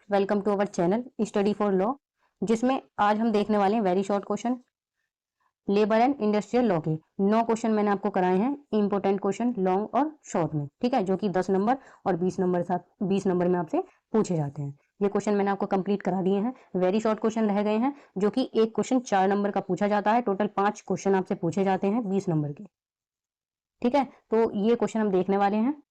Welcome to our channel study for law, जिसमें आज हम देखने वाले हैं very short question labour and industrial law के 9 क्वेश्चन मैंने आपको कराए हैं। इंपॉर्टेंट क्वेश्चन लॉन्ग और शॉर्ट में, ठीक है, जो कि 10 नंबर और 20 नंबर में आपसे पूछे जाते हैं। ये क्वेश्चन मैंने आपको कंप्लीट करा दिए हैं। वेरी शॉर्ट क्वेश्चन रह गए हैं, जो कि एक क्वेश्चन 4 नंबर का पूछा जाता है। टोटल 5 क्वेश्चन आपसे पूछे जाते हैं 20 नंबर के, ठीक है। तो ये क्वेश्चन हम देखने वाले हैं।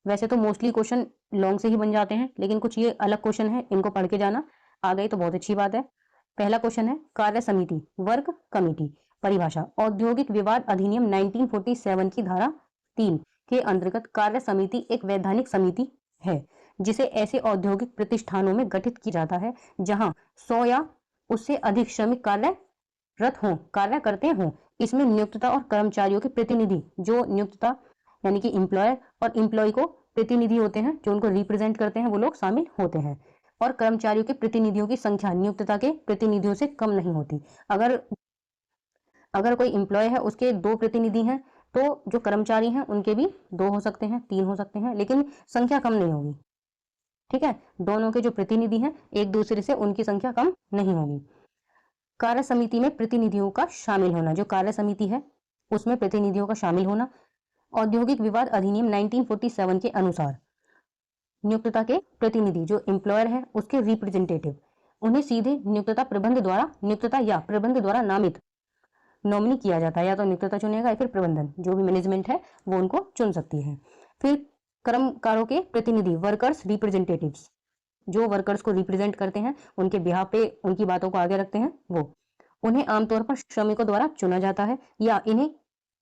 वैसे तो मोस्टली क्वेश्चन लॉन्ग से ही बन जाते हैं, लेकिन कुछ ये अलग क्वेश्चन है, इनको पढ़ के जाना। आ गई तो बहुत अच्छी बात है। पहला क्वेश्चन है, कार्य समिति वर्क कमिटी। परिभाषा, औद्योगिक विवाद अधिनियम 1947 की धारा 3 के अंतर्गत कार्य समिति एक वैधानिक समिति है, जिसे ऐसे औद्योगिक प्रतिष्ठानों में गठित किया जाता है जहां 100 या उससे अधिक श्रमिक कार्य करते हों। इसमें नियोक्ता और कर्मचारियों के प्रतिनिधि, जो नियोक्ता यानी कि एम्प्लॉयर और एम्प्लॉय को प्रतिनिधि होते हैं, जो उनको रिप्रेजेंट करते हैं, वो लोग शामिल होते हैं। और कर्मचारियों के प्रतिनिधियों की संख्या नियोक्ता के प्रतिनिधियों से कम नहीं होती। अगर कोई एम्प्लॉय है, उसके 2 प्रतिनिधि हैं, तो जो कर्मचारी हैं उनके भी 2 हो सकते हैं, 3 हो सकते हैं, लेकिन संख्या कम नहीं होगी, ठीक है। दोनों के जो प्रतिनिधि हैं एक दूसरे से, उनकी संख्या कम नहीं होगी। कार्य समिति में प्रतिनिधियों का शामिल होना, जो कार्य समिति है उसमें प्रतिनिधियों का शामिल होना। औद्योगिक विवाद अधिनियम 1947 के अनुसार नियोक्ता के प्रतिनिधि, जो एम्प्लॉयर है, उसके रिप्रेजेंटेटिव, उन्हें सीधे नियोक्ता द्वारा नामित नॉमिनी किया जाता है। या तो नियोक्ता चुनेगा या फिर प्रबंधन, जो भी मैनेजमेंट है वो उनको चुन सकती है। फिर कर्मकारों के प्रतिनिधि वर्कर्स रिप्रेजेंटेटिव्स, जो वर्कर्स को रिप्रेजेंट करते हैं, उनके बिहाफ पे उनकी बातों को आगे रखते हैं, वो उन्हें आमतौर पर श्रमिकों द्वारा चुना जाता है या इन्हें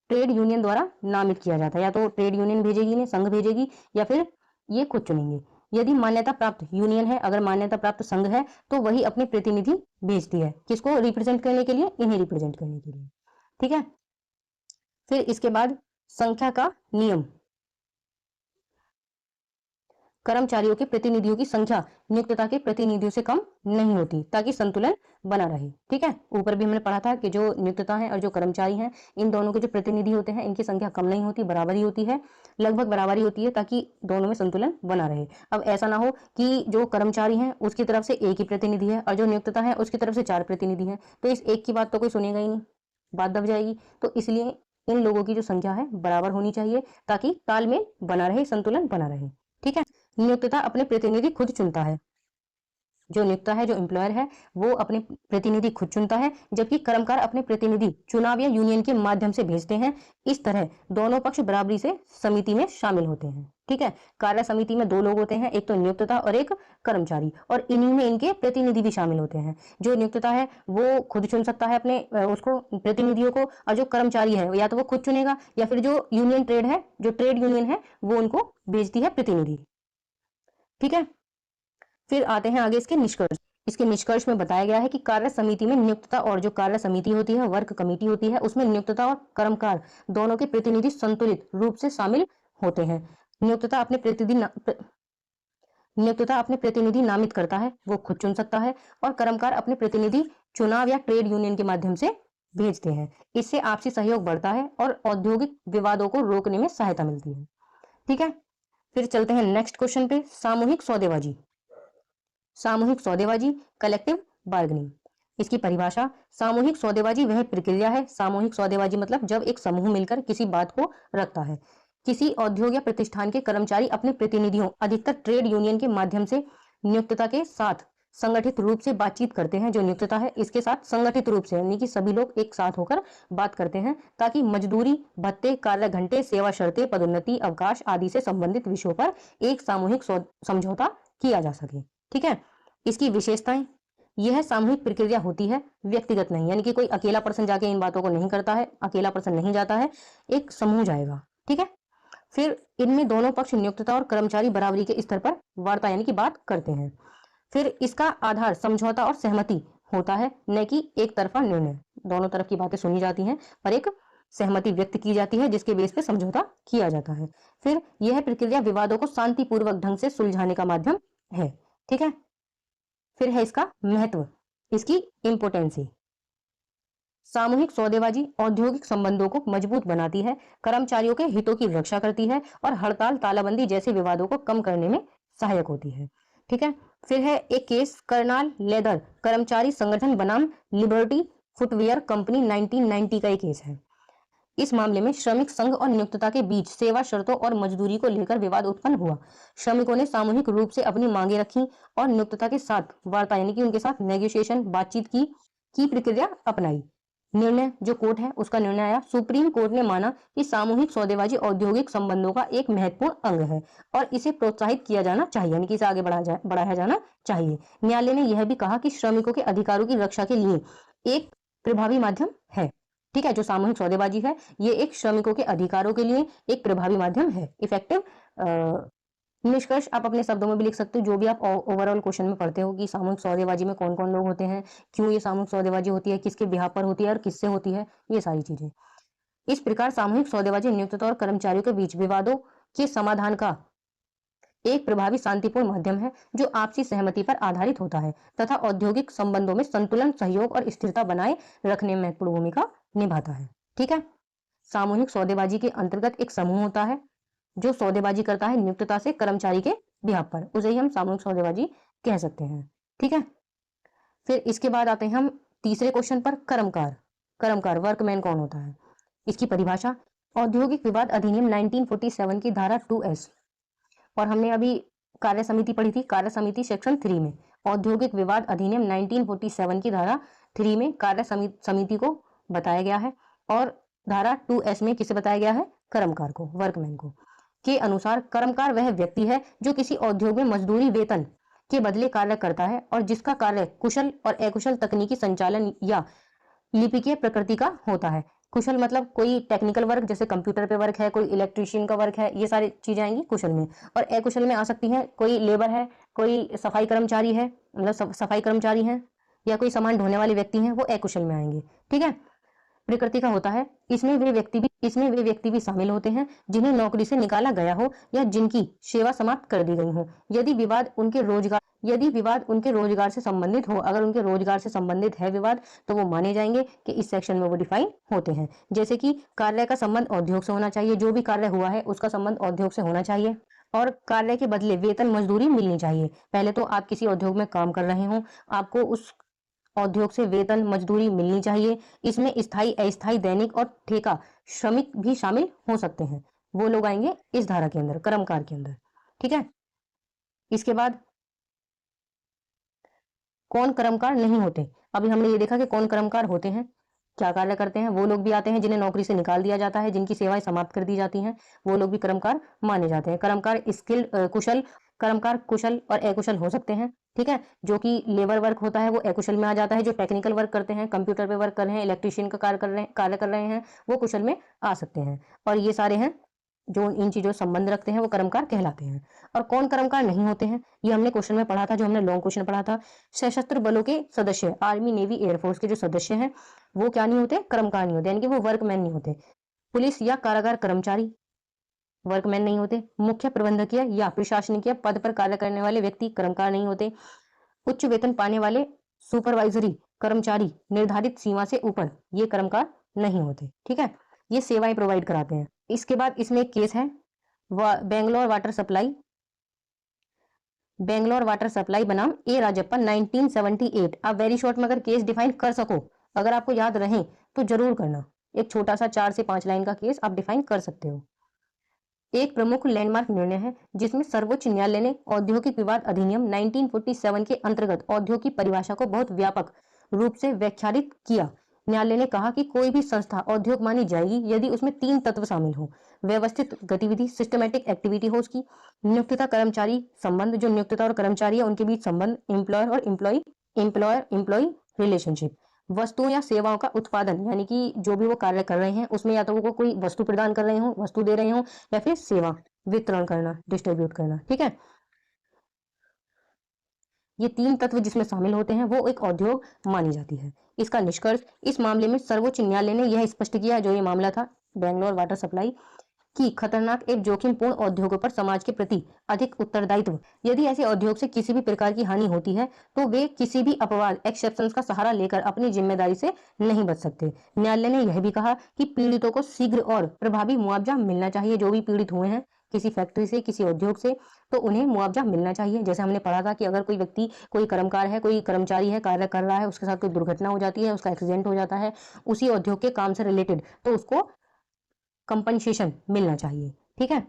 ट्रेड यूनियन द्वारा नामित किया जाता है। या तो ट्रेड यूनियन भेजेगी, इन्हें संघ भेजेगी, या फिर ये खुद चुनेंगे। यदि मान्यता प्राप्त यूनियन है, अगर मान्यता प्राप्त संघ है, तो वही अपने प्रतिनिधि भेजती है, किसको रिप्रेजेंट करने के लिए, इन्हें रिप्रेजेंट करने के लिए, ठीक है। फिर इसके बाद संख्या का नियम, कर्मचारियों के प्रतिनिधियों की संख्या नियोक्ता के प्रतिनिधियों से कम नहीं होती, ताकि संतुलन बना रहे, ठीक है। ऊपर भी हमने पढ़ा था कि जो नियोक्ता है और जो कर्मचारी हैं, इन दोनों के जो प्रतिनिधि होते हैं, इनकी संख्या कम नहीं होती, बराबरी होती है, लगभग बराबरी होती है, ताकि दोनों में संतुलन बना रहे। अब ऐसा ना हो कि जो कर्मचारी है उसकी तरफ से एक ही प्रतिनिधि है और जो नियोक्ता है उसकी तरफ से 4 प्रतिनिधि है, तो इस एक की बात तो कोई सुनेगा ही नहीं, बात दब जाएगी। तो इसलिए इन लोगों की जो संख्या है बराबर होनी चाहिए, ताकि तालमेल बना रहे, संतुलन बना रहे, ठीक है। नियोक्ता अपने प्रतिनिधि खुद चुनता है, जो नियोक्ता है, जो एम्प्लॉयर है, वो अपने प्रतिनिधि खुद चुनता है, जबकि कर्मकार अपने प्रतिनिधि चुनाव या यूनियन के माध्यम से भेजते हैं। इस तरह दोनों पक्ष बराबरी से समिति में शामिल होते हैं, ठीक है। कार्य समिति में 2 लोग होते हैं, एक तो नियोक्ता और एक कर्मचारी, और इन्हीं में इनके प्रतिनिधि भी शामिल होते हैं। जो नियोक्ता है वो खुद चुन सकता है अपने उसको प्रतिनिधियों को, और जो कर्मचारी है या तो वो खुद चुनेगा या फिर जो ट्रेड यूनियन है वो उनको भेजती है प्रतिनिधि, ठीक है। फिर आते हैं आगे इसके निष्कर्ष। इसके निष्कर्ष में बताया गया है कि कार्य समिति में नियोक्ता और जो कार्य समिति होती है, वर्क कमेटी होती है, उसमें नियोक्ता और कर्मकार दोनों के प्रतिनिधि संतुलित रूप से शामिल होते हैं। नियोक्ता अपने प्रतिनिधि नामित करता है, वो खुद चुन सकता है, और कर्मकार अपने प्रतिनिधि चुनाव या ट्रेड यूनियन के माध्यम से भेजते हैं। इससे आपसी सहयोग बढ़ता है और औद्योगिक विवादों को रोकने में सहायता मिलती है, ठीक है। फिर चलते हैं नेक्स्ट क्वेश्चन पे, सामूहिक सौदेबाजी। सामूहिक सौदेबाजी, कलेक्टिव बार्गेनिंग। इसकी परिभाषा, सामूहिक सौदेबाजी वह प्रक्रिया है, सामूहिक सौदेबाजी मतलब जब एक समूह मिलकर किसी बात को रखता है। किसी उद्योग या प्रतिष्ठान के कर्मचारी अपने प्रतिनिधियों, अधिकतर ट्रेड यूनियन के माध्यम से नियोक्ता के साथ संगठित रूप से बातचीत करते हैं। जो नियोक्ता है इसके साथ संगठित रूप से, यानी कि सभी लोग एक साथ होकर बात करते हैं, ताकि मजदूरी, भत्ते, कार्य घंटे, सेवा शर्तें, पदोन्नति, अवकाश आदि से संबंधित विषयों पर एक सामूहिक समझौता किया जा सके, ठीक है। इसकी विशेषताएं, यह सामूहिक प्रक्रिया होती है, व्यक्तिगत नहीं, यानी कि कोई अकेला पर्सन जाके इन बातों को नहीं करता है, अकेला पर्सन नहीं जाता है, एक समूह जाएगा, ठीक है। फिर इनमें दोनों पक्ष नियोक्ता और कर्मचारी बराबरी के स्तर पर वार्ता यानी कि बात करते हैं। फिर इसका आधार समझौता और सहमति होता है, न कि एक तरफा निर्णय। दोनों तरफ की बातें सुनी जाती हैं पर एक सहमति व्यक्त की जाती है, जिसके बेस पे समझौता किया जाता है। फिर यह प्रक्रिया विवादों को शांतिपूर्वक ढंग से सुलझाने का माध्यम है, ठीक है। फिर है इसका महत्व, इसकी इंपोर्टेंसी। सामूहिक सौदेबाजी औद्योगिक संबंधों को मजबूत बनाती है, कर्मचारियों के हितों की रक्षा करती है और हड़ताल, तालाबंदी जैसे विवादों को कम करने में सहायक होती है, ठीक है। फिर है एक केस करनाल लेदर कर्मचारी संगठन बनाम लिबर्टी फुटवियर कंपनी 1990 का एक केस है। इस मामले में श्रमिक संघ और नियोक्ता के बीच सेवा शर्तों और मजदूरी को लेकर विवाद उत्पन्न हुआ। श्रमिकों ने सामूहिक रूप से अपनी मांगे रखी और नियोक्ता के साथ वार्ता यानी कि उनके साथ नेगोशिएशन बातचीत की प्रक्रिया अपनाई। निर्णय जो कोर्ट है उसका निर्णय आया। सुप्रीम कोर्ट ने माना कि सामूहिक सौदेबाजी औद्योगिक संबंधों का एक महत्वपूर्ण अंग है और इसे प्रोत्साहित किया जाना चाहिए यानी कि इसे आगे बढ़ाया जाना चाहिए। न्यायालय ने यह भी कहा कि श्रमिकों के अधिकारों की रक्षा के लिए एक प्रभावी माध्यम है। ठीक है, जो सामूहिक सौदेबाजी है ये एक श्रमिकों के अधिकारों के लिए एक प्रभावी माध्यम है, इफेक्टिव। निष्कर्ष आप अपने शब्दों में भी लिख सकते हो, जो भी आप ओवरऑल क्वेश्चन में पढ़ते हो कि सामूहिक सौदेबाजी में कौन कौन लोग होते हैं, क्यों ये सामूहिक सौदेबाजी होती है, किसके बिहाफ पर होती है और किससे होती है, ये सारी चीजें। इस प्रकार सामूहिक सौदेबाजी नियोक्ता और कर्मचारियों के बीच विवादों के समाधान का एक प्रभावी शांतिपूर्ण माध्यम है जो आपसी सहमति पर आधारित होता है तथा औद्योगिक संबंधों में संतुलन, सहयोग और स्थिरता बनाए रखने में महत्वपूर्ण भूमिका निभाता है। ठीक है, सामूहिक सौदेबाजी के अंतर्गत एक समूह होता है जो सौदेबाजी करता है नियोक्ता से कर्मचारी के बिहाफ पर, उसे ही हम सामूहिक सौदेबाजी कह सकते हैं। ठीक है, फिर इसके बाद आते हैं हम तीसरे क्वेश्चन पर, कर्मकार। कर्मकार वर्कमैन कौन होता है, इसकी परिभाषा औद्योगिक विवाद अधिनियम 1947 की धारा 2S और हमने अभी कार्य समिति पढ़ी थी, कार्य समिति सेक्शन 3 में औद्योगिक विवाद अधिनियम 1947 की धारा 3 में कार्य समिति को बताया गया है और धारा 2S में किसे बताया गया है, कर्मकार को, वर्कमैन को। के अनुसार कर्मकार वह व्यक्ति है जो किसी उद्योग में मजदूरी वेतन के बदले कार्य करता है और जिसका कार्य कुशल और अकुशल तकनीकी संचालन या लिपिकीय प्रकृति का होता है। कुशल मतलब कोई टेक्निकल वर्क जैसे कंप्यूटर पे वर्क है, कोई इलेक्ट्रीशियन का वर्क है, ये सारी चीजें आएंगी कुशल में। और अकुशल में आ सकती हैं कोई लेबर है, कोई सफाई कर्मचारी है, मतलब सफाई कर्मचारी है, या कोई सामान ढोने वाले व्यक्ति हैं, वो अकुशल में आएंगे। ठीक है, प्रकृति का होता है, इसमें वे व्यक्ति भी शामिल होते हैं जिन्हें नौकरी से निकाला गया हो या जिनकी सेवा समाप्त कर दी गई हो। यदि विवाद उनके रोजगार से संबंधित हो, अगर उनके रोजगार से संबंधित है विवाद, तो वो माने जाएंगे कि इस सेक्शन में वो डिफाइन होते हैं। जैसे कि कार्य का संबंध उद्योग से होना चाहिए, जो भी कार्य हुआ है उसका संबंध उद्योग से होना चाहिए और कार्य के बदले वेतन मजदूरी मिलनी चाहिए। पहले तो आप किसी उद्योग में काम कर रहे हो, आपको उस उद्योग से वेतन मजदूरी मिलनी चाहिए। इसमें स्थायी, अस्थायी, दैनिक और ठेका श्रमिक भी शामिल हो सकते हैं, वो लोग आएंगे इस धारा के अंदर, कर्मकार के अंदर। ठीक है, इसके बाद कौन कर्मकार नहीं होते। अभी हमने ये देखा कि कौन कर्मकार होते हैं, क्या कार्य करते हैं। वो लोग भी आते हैं जिन्हें नौकरी से निकाल दिया जाता है, जिनकी सेवाएं समाप्त कर दी जाती हैं, वो लोग भी कर्मकार माने जाते हैं। कर्मकार कुशल और अकुशल हो सकते हैं। ठीक है, जो कि लेबर वर्क होता है वो अकुशल में आ जाता है, जो टेक्निकल वर्क करते हैं, कंप्यूटर पे वर्क कर रहे हैं, इलेक्ट्रीशियन का कार्य कर रहे हैं, वो कुशल में आ सकते हैं। और ये सारे हैं जो इन चीजों से संबंध रखते हैं वो कर्मकार कहलाते हैं। और कौन कर्मकार नहीं होते हैं, ये हमने क्वेश्चन में पढ़ा था, जो हमने लॉन्ग क्वेश्चन पढ़ा था। सशस्त्र बलों के सदस्य, आर्मी, नेवी, एयरफोर्स के जो सदस्य हैं वो क्या नहीं होते, कर्मकार नहीं होते, यानी कि वो वर्कमैन नहीं होते। पुलिस या कारागार कर्मचारी वर्कमैन नहीं होते। मुख्य प्रबंधकीय या प्रशासनिक पद पर कार्य करने वाले व्यक्ति कर्मकार नहीं होते। उच्च वेतन पाने वाले सुपरवाइजरी कर्मचारी निर्धारित सीमा से ऊपर, ये कर्मकार नहीं होते। ठीक है, ये सेवाएं प्रोवाइड कराते हैं। इसके बाद इसमें एक केस है बेंगलोर वाटर सप्लाई बनाम ए राजप्पा 1978। आप वेरी शॉर्ट में अगर केस डिफाइन कर सको, अगर आपको याद रहे तो जरूर करना। एक छोटा सा 4 से 5 लाइन का केस आप डिफाइन कर सकते हो। एक प्रमुख लैंडमार्क निर्णय है जिसमें सर्वोच्च न्यायालय ने औद्योगिक विवाद अधिनियम 1947 के अंतर्गत औद्योग की परिभाषा को बहुत व्यापक रूप से व्याख्यायित किया। न्यायालय ने कहा कि कोई भी संस्था औद्योग मानी जाएगी यदि उसमें 3 तत्व शामिल हो: व्यवस्थित गतिविधि, सिस्टमैटिक एक्टिविटी हो उसकी, नियोक्ता कर्मचारी संबंध, जो नियोक्ता और कर्मचारी है उनके बीच संबंध, एम्प्लॉयर और एम्प्लॉय रिलेशनशिप, वस्तुओं या सेवाओं का उत्पादन, यानी कि जो भी वो कार्य कर रहे हैं उसमें या तो वो कोई वस्तु प्रदान कर रहे हो, वस्तु दे रहे हो, या फिर सेवा वितरण करना, डिस्ट्रीब्यूट करना। ठीक है, ये 3 तत्व जिसमें शामिल होते हैं वो एक उद्योग मानी जाती है। इसका निष्कर्ष, इस मामले में सर्वोच्च न्यायालय ने यह स्पष्ट किया, जो ये मामला था बेंगलोर वाटर सप्लाई, कि खतरनाक एवं जोखिमपूर्ण उद्योगों पर समाज के प्रति अधिक उत्तरदायित्व, यदि ऐसे उद्योग से किसी भी प्रकार की हानि होती है तो वे किसी भी अपवाद एक्सेप्शंस का सहारा लेकर अपनी जिम्मेदारी से नहीं बच सकते। न्यायालय ने यह भी कहा कि पीड़ितों को शीघ्र और प्रभावी मुआवजा मिलना चाहिए, जो भी पीड़ित हुए हैं किसी फैक्ट्री से, किसी उद्योग से, तो उन्हें मुआवजा मिलना चाहिए। जैसे हमने पढ़ा था कि अगर कोई व्यक्ति, कोई कर्मकार है, कोई कर्मचारी है, कार्य कर रहा है, उसके साथ कोई दुर्घटना हो जाती है, उसका एक्सीडेंट हो जाता है उसी उद्योग के काम से रिलेटेड, तो उसको कंपनसेशन मिलना चाहिए। ठीक है।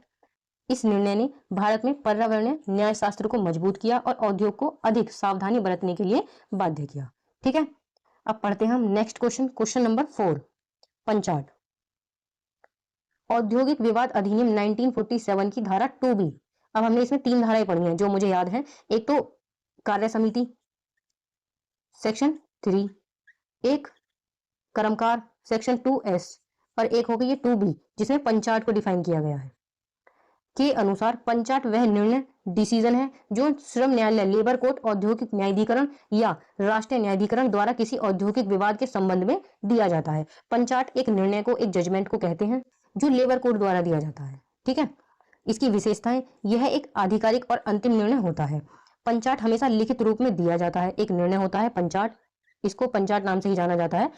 इस निर्णय ने भारत में पर्यावरणीय न्याय शास्त्र को मजबूत किया और उद्योग को अधिक सावधानी बरतने के लिए बाध्य किया। ठीक है। अब पढ़ते हैं हम नेक्स्ट क्वेश्चन, क्वेश्चन नंबर 4, पंचाट। औद्योगिक विवाद अधिनियम 1947 की धारा 2B। अब हमने इसमें 3 धाराएं पढ़ी हैं जो मुझे याद है। एक तो कार्य समिति सेक्शन 3, एक कर्मकार सेक्शन 2S, और एक हो गई ये 2B जिसमें पंचाट को डिफाइन किया गया है। के अनुसार पंचाट वह निर्णय डिसीजन है जो श्रम न्यायालय, लेबर कोर्ट, औद्योगिक न्यायाधिकरण या राष्ट्रीय न्यायाधिकरण द्वारा किसी औद्योगिक विवाद के संबंध में दिया जाता है। पंचाट एक निर्णय को, एक जजमेंट को कहते हैं जो लेबर कोर्ट द्वारा दिया जाता है। ठीक है। इसकी विशेषताएं, यह एक आधिकारिक और अंतिम निर्णय होता है। पंचाट हमेशा लिखित रूप में दिया जाता है। एक निर्णय होता है पंचाट, इसको पंचाट नाम से ही जाना जाता है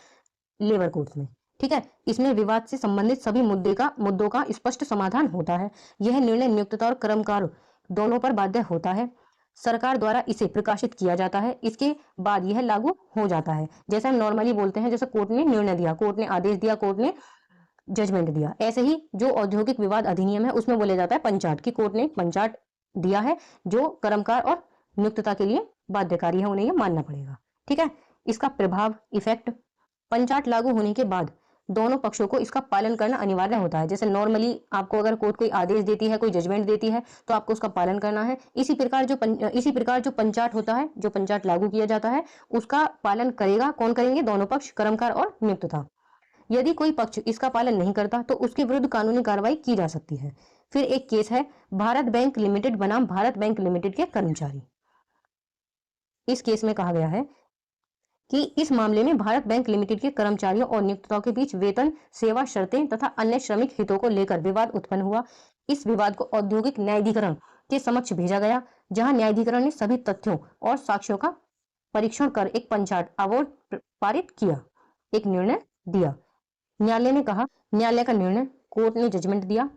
लेबर कोर्ट में। ठीक है। इसमें विवाद से संबंधित सभी मुद्दों का स्पष्ट समाधान होता है। यह निर्णय नियोक्ता और कर्मकार दोनों पर बाध्य होता है। सरकार द्वारा इसे प्रकाशित किया जाता है। इसके बाद यह लागू हो जाता है। जैसे हम नॉर्मली बोलते हैं, जैसे कोर्ट ने निर्णय दिया, कोर्ट ने आदेश दिया, कोर्ट ने जजमेंट दिया, ऐसे ही जो औद्योगिक विवाद अधिनियम है उसमें बोले जाता है पंचाट की कोर्ट ने पंचाट दिया है जो कर्मकार और नियोक्ता के लिए बाध्यकारी है, उन्हें यह मानना पड़ेगा। ठीक है। इसका प्रभाव, इफेक्ट, पंचाट लागू होने के बाद दोनों पक्षों को इसका पालन करना अनिवार्य होता है। जैसे नॉर्मली आपको अगर कोर्ट कोई आदेश देती है, कोई जजमेंट देती है, तो आपको उसका पालन करना है। इसी प्रकार जो पंचाट होता है, जो पंचाट लागू किया जाता है, उसका पालन करेगा कौन करेंगे? दोनों पक्ष, कर्मकार और नियोक्ता। यदि कोई पक्ष इसका पालन नहीं करता तो उसके विरुद्ध कानूनी कार्रवाई की जा सकती है। फिर एक केस है भारत बैंक लिमिटेड बनाम भारत बैंक लिमिटेड के कर्मचारी। इस केस में कहा गया है कि इस मामले में भारत बैंक लिमिटेड के कर्मचारियों और नियोक्ताओं के बीच वेतन, सेवा शर्तें तथा अन्य श्रमिक हितों को लेकर विवाद उत्पन्न हुआ। इस विवाद को औद्योगिक न्यायाधिकरण के समक्ष भेजा गया, जहां न्यायाधिकरण ने सभी तथ्यों और साक्ष्यों का परीक्षण कर एक पंचाट अवार्ड पारित किया, एक निर्णय दिया। न्यायालय ने कहा, न्यायालय का निर्णय, कोर्ट ने जजमेंट दिया।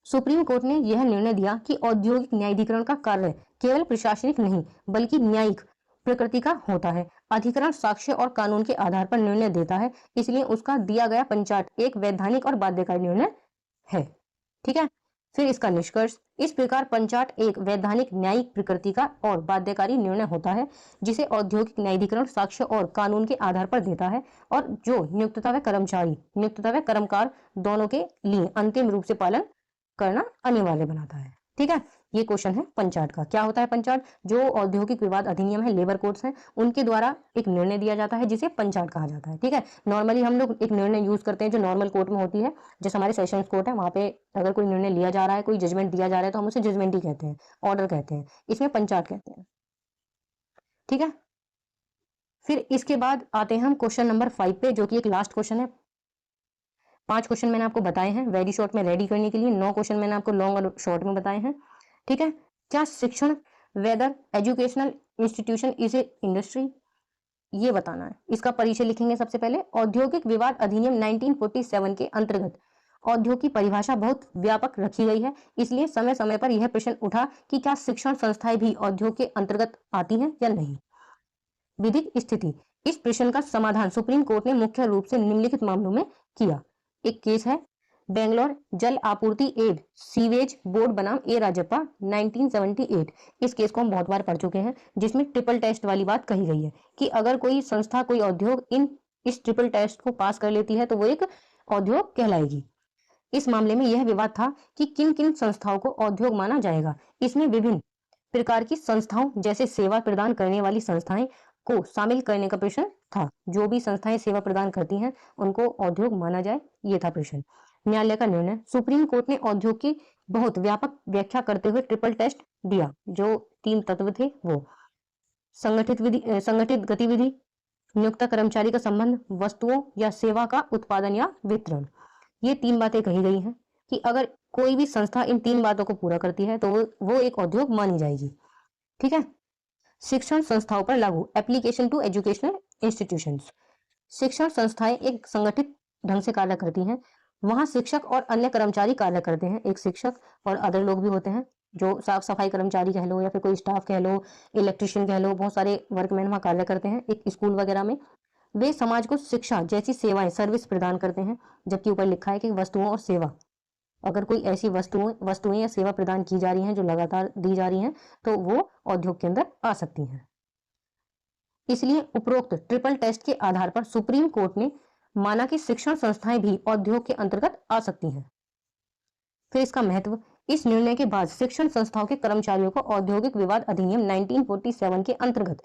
सुप्रीम कोर्ट ने यह निर्णय दिया कि औद्योगिक न्यायाधिकरण का कार्य केवल प्रशासनिक नहीं बल्कि न्यायिक प्रकृति का होता है। अधिकरण साक्ष्य और कानून के आधार पर निर्णय देता है, इसलिए उसका दिया गया पंचाट एक वैधानिक और बाध्यकारी निर्णय है। ठीक है। फिर इसका निष्कर्ष, इस प्रकार पंचाट एक वैधानिक, न्यायिक प्रकृति का और बाध्यकारी निर्णय होता है जिसे औद्योगिक न्यायाधिकरण साक्ष्य और कानून के आधार पर देता है और जो नियोक्ता व कर्मकार दोनों के लिए अंतिम रूप से पालन करना अनिवार्य बनाता है। ठीक है। ये क्वेश्चन है पंचाट का। क्या होता है पंचाट? जो औद्योगिक विवाद अधिनियम है, लेबर कोर्ट्स हैं, उनके द्वारा एक निर्णय दिया जाता है जिसे पंचाट कहा जाता है। ठीक है। नॉर्मली हम लोग एक निर्णय यूज करते हैं जो नॉर्मल कोर्ट में होती है, जैसे हमारे सेशंस कोर्ट है, वहां पे अगर कोई निर्णय लिया जा रहा है, कोई जजमेंट दिया जा रहा है, तो हम उसे जजमेंट ही कहते हैं, ऑर्डर कहते हैं। इसमें पंचाट कहते हैं। ठीक है। फिर इसके बाद आते हैं हम क्वेश्चन नंबर 5 पे, जो कि एक लास्ट क्वेश्चन है। 5 क्वेश्चन मैंने आपको बताए हैं वेरी शॉर्ट में रेडी करने के लिए, 9 क्वेश्चन मैंने आपको लॉन्ग और शॉर्ट में बताए हैं। ठीक है। क्या शिक्षण, whether educational institution is a industry, ये बताना है। इसका परिचय लिखेंगे सबसे पहले। औद्योगिक विवाद अधिनियम 1947 के अंतर्गत औद्योग की परिभाषा बहुत व्यापक रखी गई है, इसलिए समय समय पर यह प्रश्न उठा कि क्या शिक्षण संस्थाएं भी औद्योग के अंतर्गत आती हैं या नहीं। विधिक स्थिति, इस प्रश्न का समाधान सुप्रीम कोर्ट ने मुख्य रूप से निम्नलिखित मामलों में किया। एक केस है बेंगलोर जल आपूर्ति एड सीवेज बोर्ड बनाम ए राजप्पा 1978। इस केस को हम बहुत बार पढ़ चुके हैं, जिसमें ट्रिपल टेस्ट वाली बात कही गई है कि अगर कोई संस्था, कोई उद्योग इस ट्रिपल टेस्ट को पास कर लेती है तो वो एक उद्योग कहलाएगी। इस मामले में यह विवाद था कि किन किन संस्थाओं को उद्योग माना जाएगा। इसमें विभिन्न प्रकार की संस्थाओं, जैसे सेवा प्रदान करने वाली संस्थाएं को शामिल करने का प्रश्न था। जो भी संस्थाएं सेवा प्रदान करती हैं उनको उद्योग माना जाए, ये था प्रश्न। न्यायालय का निर्णय, सुप्रीम कोर्ट ने उद्योग की बहुत व्यापक व्याख्या करते हुए ट्रिपल टेस्ट दिया। जो 3 तत्व थे वो संगठित गतिविधि, नियोक्ता कर्मचारी का संबंध, वस्तुओं या सेवा का उत्पादन या वितरण। ये 3 बातें कही गई हैं कि अगर कोई भी संस्था इन 3 बातों को पूरा करती है तो वो एक उद्योग मानी जाएगी। ठीक है। शिक्षण संस्थाओं पर लागू, एप्लीकेशन टू एजुकेशनल इंस्टीट्यूशंस। शिक्षण संस्थाएं एक संगठित ढंग से कार्य करती हैं वहां शिक्षक और अन्य कर्मचारी कार्य करते हैं। एक शिक्षक और अदर लोग भी होते हैं, जो साफ सफाई कर्मचारी कह लो या फिर कोई स्टाफ कह लो, इलेक्ट्रिशियन कह लो, बहुत सारे वर्कमैन वहां कार्य करते हैं एक स्कूल वगैरह में। वे समाज को शिक्षा जैसी सेवाएं सर्विस प्रदान करते हैं। जबकि ऊपर लिखा है कि वस्तुओं और सेवा, अगर कोई ऐसी वस्तुएं या सेवा प्रदान की जा रही हैं जो लगातार दी जा रही हैं, तो वो उद्योग के अंदर आ सकती हैं। इसलिए उपरोक्त ट्रिपल टेस्ट के आधार पर सुप्रीम कोर्ट ने माना कि शिक्षण संस्थाएं भी उद्योग के अंतर्गत आ सकती हैं। फिर इसका महत्व, इस निर्णय के बाद शिक्षण संस्थाओं के कर्मचारियों को औद्योगिक विवाद अधिनियम 1947 के अंतर्गत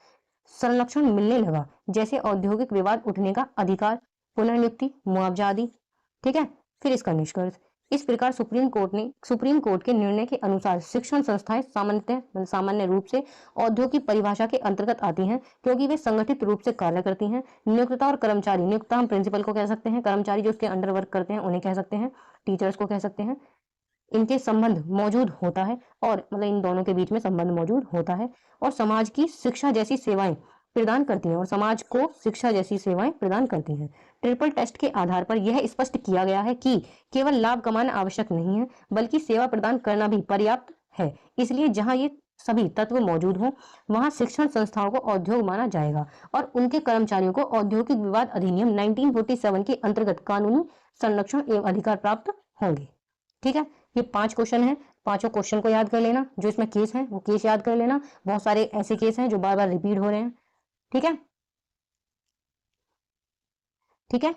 संरक्षण मिलने लगा, जैसे औद्योगिक विवाद उठने का अधिकार, पुनर्नियुक्ति, मुआवजा आदि। ठीक है। फिर इसका निष्कर्ष, इस प्रकार सुप्रीम कोर्ट के निर्णय के अनुसार शिक्षण संस्थाएं सामान्य रूप से औद्योग की परिभाषा के अंतर्गत आती हैं, क्योंकि वे संगठित रूप से कार्य करती हैं। नियोक्ता और कर्मचारी, नियोक्ता हम प्रिंसिपल को कह सकते हैं, कर्मचारी जो उसके अंडर वर्क करते हैं उन्हें कह सकते हैं, टीचर्स को कह सकते हैं, इनके संबंध मौजूद होता है, और मतलब इन दोनों के बीच में संबंध मौजूद होता है, और समाज की शिक्षा जैसी सेवाएं प्रदान करती हैं, और समाज को शिक्षा जैसी सेवाएं प्रदान करती हैं। ट्रिपल टेस्ट के आधार पर यह स्पष्ट किया गया है कि केवल लाभ कमाना आवश्यक नहीं है, बल्कि सेवा प्रदान करना भी पर्याप्त है। इसलिए जहां ये सभी तत्व मौजूद हों, वहां शिक्षण संस्थाओं को उद्योग माना जाएगा, और उनके कर्मचारियों को औद्योगिक विवाद अधिनियम 1947 के अंतर्गत कानूनी संरक्षण एवं अधिकार प्राप्त होंगे। ठीक है। ये 5 क्वेश्चन है, पांचों क्वेश्चन को याद कर लेना। जो इसमें केस है वो केस याद कर लेना। बहुत सारे ऐसे केस हैं जो बार बार रिपीट हो रहे हैं। ठीक है। ठीक है।